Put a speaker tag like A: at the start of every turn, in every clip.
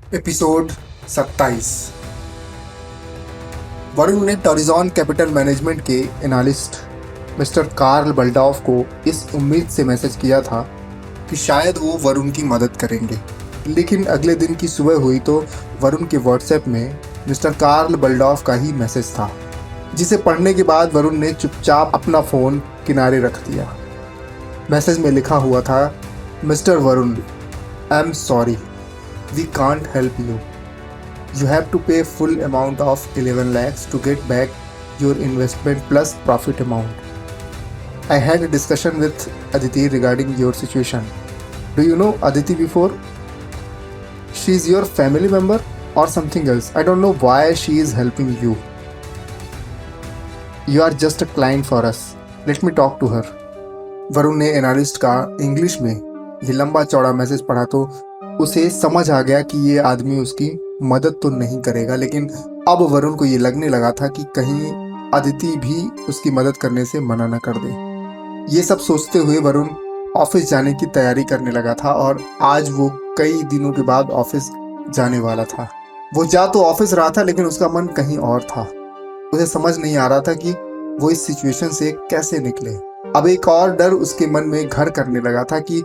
A: Episode 27। Varun ने टॉरिजॉन capital management के analyst mister Karl बल्डॉफ को इस उम्मीद से मैसेज किया था कि शायद वो वरुण की मदद करेंगे। लेकिन अगले दिन की सुबह हुई तो वरुण के व्हाट्सएप में मिस्टर कार्ल बल्डॉफ का ही मैसेज था, जिसे पढ़ने के बाद वरुण ने चुपचाप अपना फ़ोन किनारे रख दिया। मैसेज में लिखा हुआ था, mister Varun, I am sorry, we can't help you. You have to pay full amount of 11 lakhs to get back your investment plus profit amount. I had a discussion with Aditi regarding your situation. Do you know Aditi before? She is your family member or something else. I don't know why she is helping you. You are just a client for us. Let me talk to her. Varun ने analyst का English में ये लंबा चौड़ा message पढ़ा तो उसे समझ आ गया कि ये आदमी उसकी मदद तो नहीं करेगा, लेकिन अब वरुण को ये लगने लगा था कि कहीं अदिति भी उसकी मदद करने से मना न कर दे। ये सब सोचते हुए वरुण ऑफिस जाने की तैयारी करने लगा था और आज वो कई दिनों के बाद ऑफिस जाने वाला था। वो जा तो ऑफिस रहा था, लेकिन उसका मन कहीं और था। उसे समझ नहीं आ रहा था कि वो इस सिचुएशन से कैसे निकले। अब एक और डर उसके मन में घर करने लगा था कि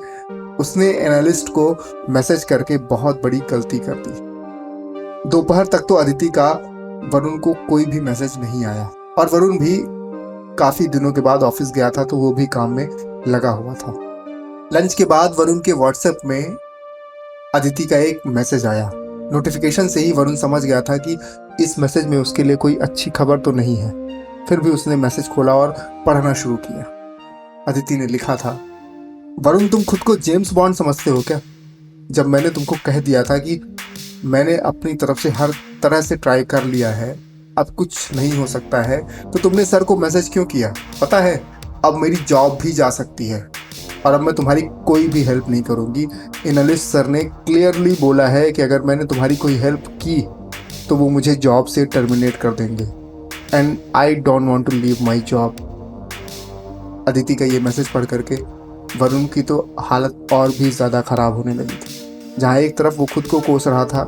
A: उसने एनालिस्ट को मैसेज करके बहुत बड़ी गलती कर दी। दोपहर तक तो अदिति का वरुण को कोई भी मैसेज नहीं आया और वरुण भी काफी दिनों के बाद ऑफिस गया था तो वो भी काम में लगा हुआ था। लंच के बाद वरुण के व्हाट्सएप में अदिति का एक मैसेज आया। नोटिफिकेशन से ही वरुण समझ गया था कि इस मैसेज में उसके लिए कोई अच्छी खबर तो नहीं है। फिर भी उसने मैसेज खोला और पढ़ना शुरू किया। अदिति ने लिखा था, वरुण, तुम खुद को जेम्स बॉन्ड समझते हो क्या? जब मैंने तुमको कह दिया था कि मैंने अपनी तरफ से हर तरह से ट्राई कर लिया है, अब कुछ नहीं हो सकता है, तो तुमने सर को मैसेज क्यों किया? पता है, अब मेरी जॉब भी जा सकती है और अब मैं तुम्हारी कोई भी हेल्प नहीं करूँगी। एनालिस्ट सर ने क्लियरली बोला है कि अगर मैंने तुम्हारी कोई हेल्प की तो वो मुझे जॉब से टर्मिनेट कर देंगे and I don't want to leave my job. Aditi का ये मैसेज पढ़ करके वरुण की तो हालत और भी ज़्यादा ख़राब होने लगी थी। जहाँ एक तरफ वो खुद को कोस रहा था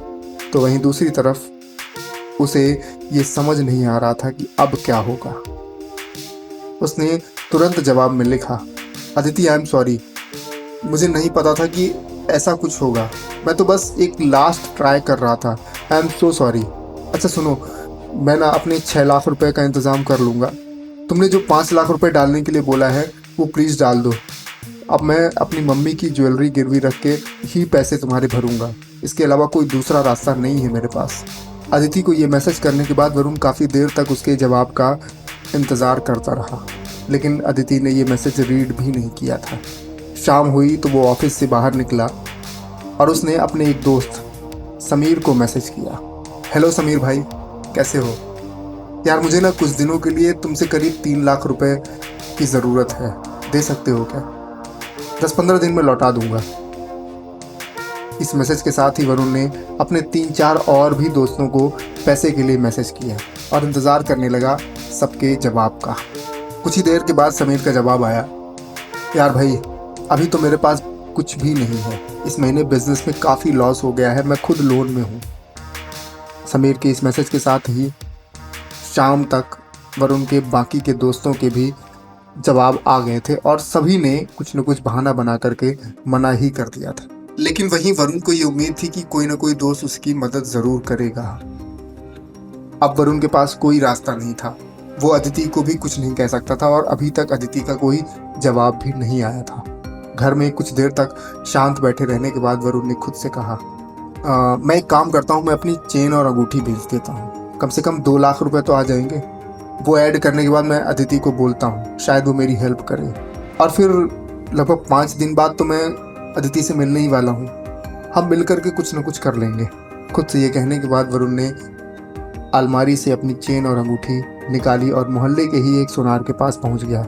A: तो वहीं दूसरी तरफ उसे ये समझ नहीं आ रहा था कि अब क्या होगा। उसने तुरंत जवाब में लिखा, अदिति, आई एम सॉरी, मुझे नहीं पता था कि ऐसा कुछ होगा। मैं तो बस एक लास्ट ट्राई कर रहा था। I am so sorry. अच्छा सुनो, मैं ना अपने 6 लाख रुपए का इंतज़ाम कर लूँगा। तुमने जो 5 लाख रुपए डालने के लिए बोला है वो प्लीज़ डाल दो। अब मैं अपनी मम्मी की ज्वेलरी गिरवी रख के ही पैसे तुम्हारे भरूंगा। इसके अलावा कोई दूसरा रास्ता नहीं है मेरे पास। अदिति को ये मैसेज करने के बाद वरुण काफ़ी देर तक उसके जवाब का इंतज़ार करता रहा, लेकिन अदिति ने ये मैसेज रीड भी नहीं किया था। शाम हुई तो वो ऑफिस से बाहर निकला और उसने अपने एक दोस्त समीर को मैसेज किया। हेलो समीर भाई, कैसे हो? यार, मुझे ना कुछ दिनों के लिए तुमसे करीब 3 लाख रुपए की ज़रूरत है, दे सकते हो क्या? 10-15 दिन में लौटा दूंगा। इस मैसेज के साथ ही वरुण ने अपने 3-4 और भी दोस्तों को पैसे के लिए मैसेज किया और इंतज़ार करने लगा सबके जवाब का। कुछ ही देर के बाद समीर का जवाब आया, यार भाई, अभी तो मेरे पास कुछ भी नहीं है। इस महीने बिजनेस में काफ़ी लॉस हो गया है, मैं खुद लोन में हूँ। समीर के इस मैसेज के साथ ही शाम तक वरुण के बाकी के दोस्तों के भी जवाब आ गए थे और सभी ने कुछ न कुछ बहाना बना करके मना ही कर दिया था। लेकिन वहीं वरुण को ये उम्मीद थी कि कोई ना कोई दोस्त उसकी मदद जरूर करेगा। अब वरुण के पास कोई रास्ता नहीं था। वो अदिति को भी कुछ नहीं कह सकता था और अभी तक अदिति का कोई जवाब भी नहीं आया था। घर में कुछ देर तक शांत बैठे रहने के बाद वरुण ने खुद से कहा, मैं एक काम करता हूँ, मैं अपनी चेन और अंगूठी भेज देता हूँ, कम से कम 2 लाख रुपए तो आ जाएंगे। वो ऐड करने के बाद मैं अदिति को बोलता हूँ, शायद वो मेरी हेल्प करे। और फिर लगभग 5 दिन बाद तो मैं अदिति से मिलने ही वाला हूँ। हम मिल करके कुछ न कुछ कर लेंगे। खुद से ये कहने के बाद वरुण ने अलमारी से अपनी चेन और अंगूठी निकाली और मोहल्ले के ही एक सुनार के पास पहुँच गया।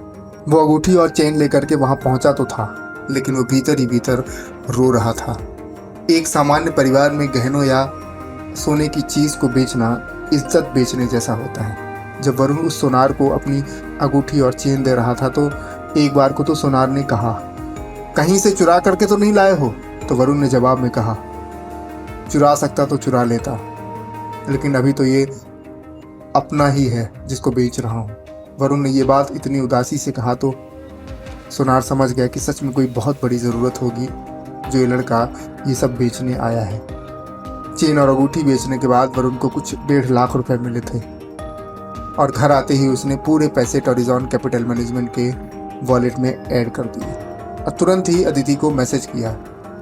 A: वो अंगूठी और चेन लेकर के वहाँ पहुँचा तो था, लेकिन वो भीतर ही भीतर रो रहा था। एक सामान्य परिवार में गहनों या सोने की चीज़ को बेचना इज्जत बेचने जैसा होता है। जब वरुण उस सोनार को अपनी अंगूठी और चेन दे रहा था तो एक बार को तो सोनार ने कहा, कहीं से चुरा करके तो नहीं लाए हो? तो वरुण ने जवाब में कहा, चुरा सकता तो चुरा लेता, लेकिन अभी तो ये अपना ही है जिसको बेच रहा हूँ। वरुण ने ये बात इतनी उदासी से कहा तो सोनार समझ गया कि सच में कोई बहुत बड़ी ज़रूरत होगी जो ये लड़का ये सब बेचने आया है। चेन और अंगूठी बेचने के बाद वरुण को कुछ 1.5 लाख रुपए मिले थे और घर आते ही उसने पूरे पैसे टॉरिजॉन कैपिटल मैनेजमेंट के वॉलेट में ऐड कर दिए और तुरंत ही अदिति को मैसेज किया,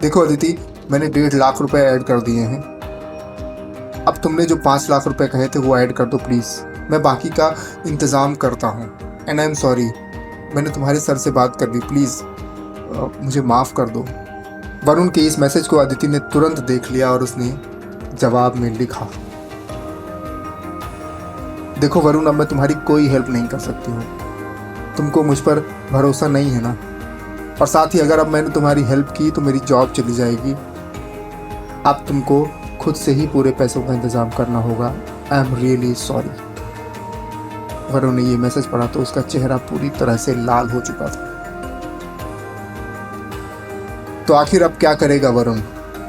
A: देखो अदिति, मैंने 1.5 लाख रुपए ऐड कर दिए हैं। अब तुमने जो 5 लाख रुपए कहे थे वो ऐड कर दो प्लीज़, मैं बाकी का इंतज़ाम करता हूँ। एंड आई एम सॉरी, मैंने तुम्हारे सर से बात कर ली, प्लीज़ मुझे माफ़ कर दो। वरुण के इस मैसेज को अदिति ने तुरंत देख लिया और उसने जवाब में लिखा, देखो वरुण, अब मैं तुम्हारी कोई हेल्प नहीं कर सकती हूँ, तुमको मुझ पर भरोसा नहीं है ना, और साथ ही अगर अब मैंने तुम्हारी हेल्प की तो मेरी जॉब चली जाएगी। अब तुमको खुद से ही पूरे पैसों का इंतज़ाम करना होगा। I am really sorry. Varun ने ये मैसेज पढ़ा तो उसका चेहरा पूरी तरह से लाल हो चुका था। तो आखिर अब क्या करेगा वरुण?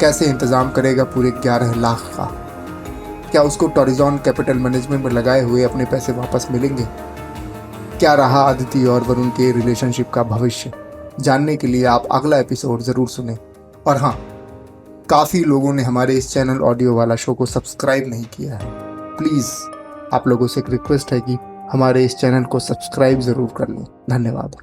A: कैसे इंतज़ाम करेगा पूरे 11 लाख का? क्या उसको टॉरिजॉन कैपिटल मैनेजमेंट में लगाए हुए अपने पैसे वापस मिलेंगे? क्या रहा अदिति और वरुण के रिलेशनशिप का भविष्य? जानने के लिए आप अगला एपिसोड ज़रूर सुने। और हाँ, काफ़ी लोगों ने हमारे इस चैनल ऑडियो वाला शो को सब्सक्राइब नहीं किया है। प्लीज़ आप लोगों से एक रिक्वेस्ट है कि हमारे इस चैनल को सब्सक्राइब ज़रूर कर लें। धन्यवाद।